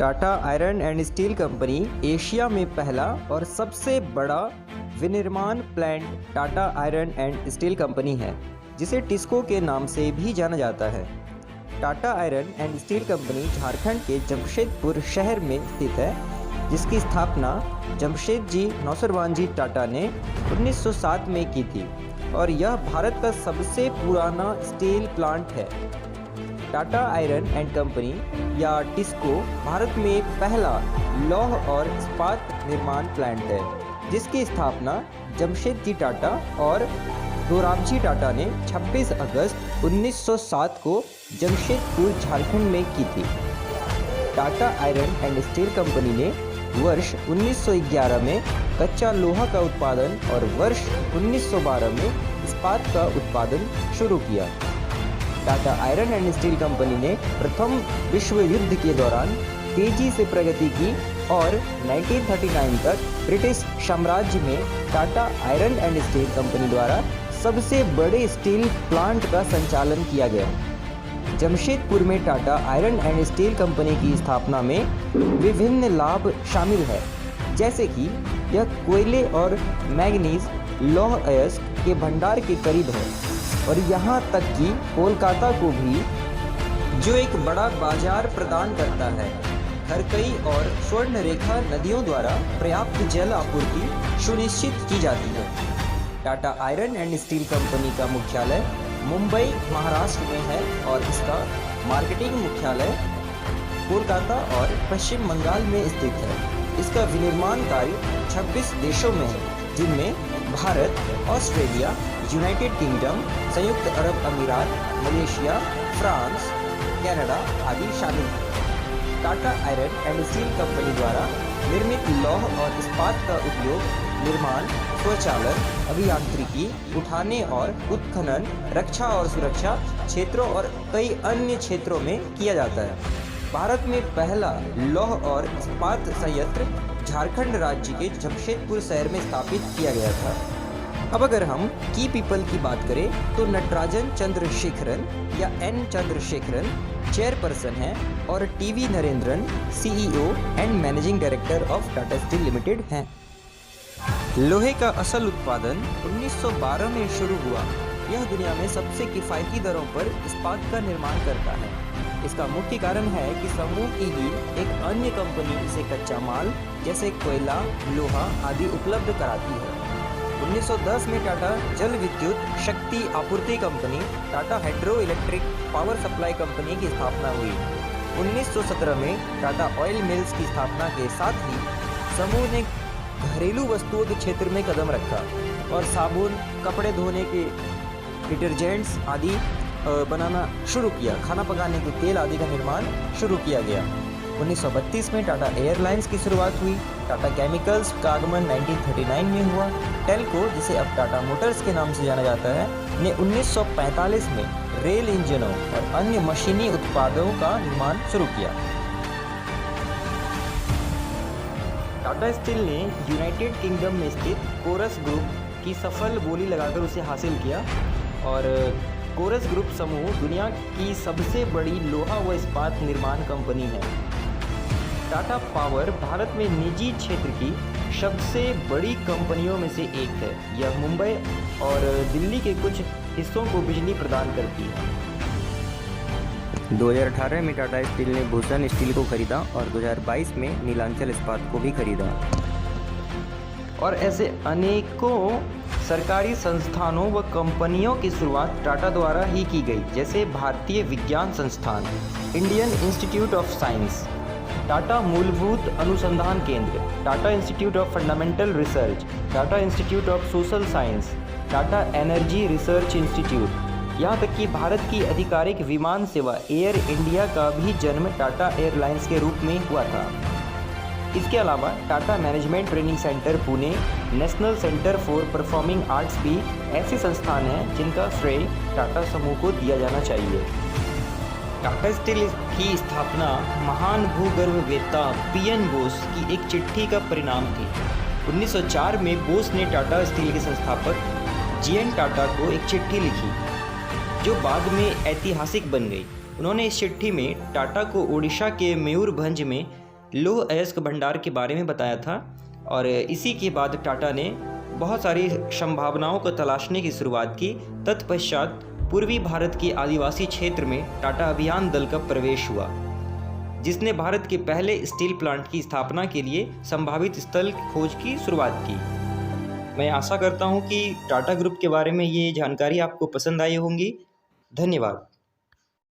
Tata iron and steel company Asia में पहला और सबसे बड़ा विनिर्माण plant Tata iron and steel company है, जिसे टिस्को के नाम से भी जाना जाता है। Tata iron and steel company Jharkhand के जमशेदपुर शहर में स्थित है, जिसकी स्थापना जमशेदजी नौसरवानजी टाटा ने 1907 में की थी और यह भारत का सबसे पुराना स्टील प्लांट है। टाटा आयरन एंड कंपनी या टिस्को भारत में पहला लौह और इस्पात निर्माण प्लांट है, जिसकी स्थापना जमशेदजी टाटा और दोराबजी टाटा ने 26 अगस्त 1907 को जमशेदपुर झारखंड में की थी। Tata iron and steel company ने वर्ष 1911 में कच्चा लोहा का उत्पादन और वर्ष 1912 में इस्पात का उत्पादन शुरू किया। Tata iron and steel company ने प्रथम विश्व युद्ध के दौरान तेजी से प्रगति की और 1939 तक ब्रिटिश साम्राज्य में Tata iron and steel company द्वारा सबसे बड़े स्टील प्लांट का संचालन किया गया। जमशेदपुर में Tata iron and steel company की स्थापना में विभिन्न लाभ शामिल है, जैसे कि यह कोयले और मैग्नीज लौह अयस्क के भंडार के करीब है और यहाँ तक कि कोलकाता को भी, जो एक बड़ा बाजार प्रदान करता है, खरकई और स्वर्णरेखा नदियों द्वारा पर्याप्त जल आपूर्ति सुनिश्चित की जाती है। Tata iron and steel company का मुख्यालय मुंबई, महाराष्ट्र में है और इसका मार्केटिंग मुख्यालय कोलकाता और पश्चिम बंगाल में स्थित है। इसका विनिर्माण कार्य 26 देशों में है, जिनमें भारत, ऑस्ट्रेलिया, यूनाइटेड किंगडम, संयुक्त अरब अमीरात, मलेशिया, फ्रांस, कनाडा आदि शामिल हैं। Tata iron and steel company द्वारा निर्मित लौह और इस्पात का उपयोग निर्माण, स्वचालन, अभियांत्रिकी, उठाने और उत्खनन, रक्षा और सुरक्षा क्षेत्रों और कई अन्य क्षेत्रों में किया जाता है। भारत में पहला लौह और इस्पात संयंत्र झारखंड राज्य के जमशेदपुर शहर में स्थापित किया गया था। अब अगर हम की पीपल की बात करें तो नटराजन चंद्रशेखरन या एन चंद्रशेखरन चेयरपर्सन हैं और TV Narendran CEO and managing director of Tata steel limited हैं। लोहे का असल उत्पादन 1912 में शुरू हुआ। यह दुनिया में सबसे किफ़ायती दरों पर इस्पात का निर्माण करता है। इसका मुख्य कारण है कि समूह की ही एक अन्य कंपनी इसे कच्चा माल जैसे कोयला, लोहा आदि उपलब्ध कराती है। 1910 में टाटा जल विद्युत शक्ति आपूर्ति company Tata hydro electric power supply company की स्थापना हुई। 1917 में टाटा ऑयल मिल्स की स्थापना के साथ ही समूह ने घरेलू वस्तुओं के क्षेत्र में कदम रखा और साबुन, कपड़े धोने के डिटर्जेंट्स आदि बनाना शुरू किया। खाना पकाने के तेल आदि का निर्माण शुरू किया गया। 1932 में टाटा एयरलाइंस की शुरुआत हुई। टाटा केमिकल्स का आगमन 1939 में हुआ। टेल्को, जिसे अब टाटा मोटर्स के नाम से जाना जाता है, ने 1945 में रेल इंजनों और अन्य मशीनी उत्पादों का निर्माण शुरू किया। टाटा स्टील ने यूनाइटेड किंगडम में स्थित कोरस ग्रुप की सफल बोली लगाकर उसे हासिल किया और कोरस ग्रुप समूह दुनिया की सबसे बड़ी लोहा व इस्पात निर्माण कंपनी है। टाटा पावर भारत में निजी क्षेत्र की सबसे बड़ी कंपनियों में से एक है। यह मुंबई और दिल्ली के कुछ हिस्सों को बिजली प्रदान करती है। 2018 में टाटा स्टील ने भूषण स्टील को खरीदा और 2022 में नीलांचल इस्पात को भी खरीदा। और ऐसे अनेकों सरकारी संस्थानों व कंपनियों की शुरुआत टाटा द्वारा ही की गई, जैसे भारतीय विज्ञान संस्थान, Indian institute of science, Tata मूलभूत अनुसंधान केंद्र, Tata institute of fundamental research, Tata institute of social science, Tata energy research institute, यहाँ तक कि भारत की आधिकारिक विमान सेवा एयर इंडिया का भी जन्म टाटा एयरलाइंस के रूप में हुआ था। इसके अलावा Tata management training centre Pune, national centre for performing arts भी ऐसे संस्थान हैं जिनका श्रेय टाटा समूह को दिया जाना चाहिए। टाटा स्टील की स्थापना महान भूगर्भवेत्ता पीएन बोस की एक चिट्ठी का परिणाम थी। 1904 में बोस ने टाटा स्टील के संस्थापक जीएन टाटा को एक चिट्ठी लिखी, जो बाद में ऐतिहासिक बन गई। उन्होंने इस चिट्ठी में टाटा को ओडिशा के मयूरभंज में लौह अयस्क भंडार के बारे में बताया था और इसी के बाद टाटा ने बहुत सारी संभावनाओं को तलाशने की शुरुआत की। तत्पश्चात पूर्वी भारत के आदिवासी क्षेत्र में टाटा अभियान दल का प्रवेश हुआ, जिसने भारत के पहले स्टील प्लांट की स्थापना के लिए संभावित स्थल खोज की शुरुआत की। मैं आशा करता हूं कि टाटा ग्रुप के बारे में ये जानकारी आपको पसंद आई होंगी। धन्यवाद।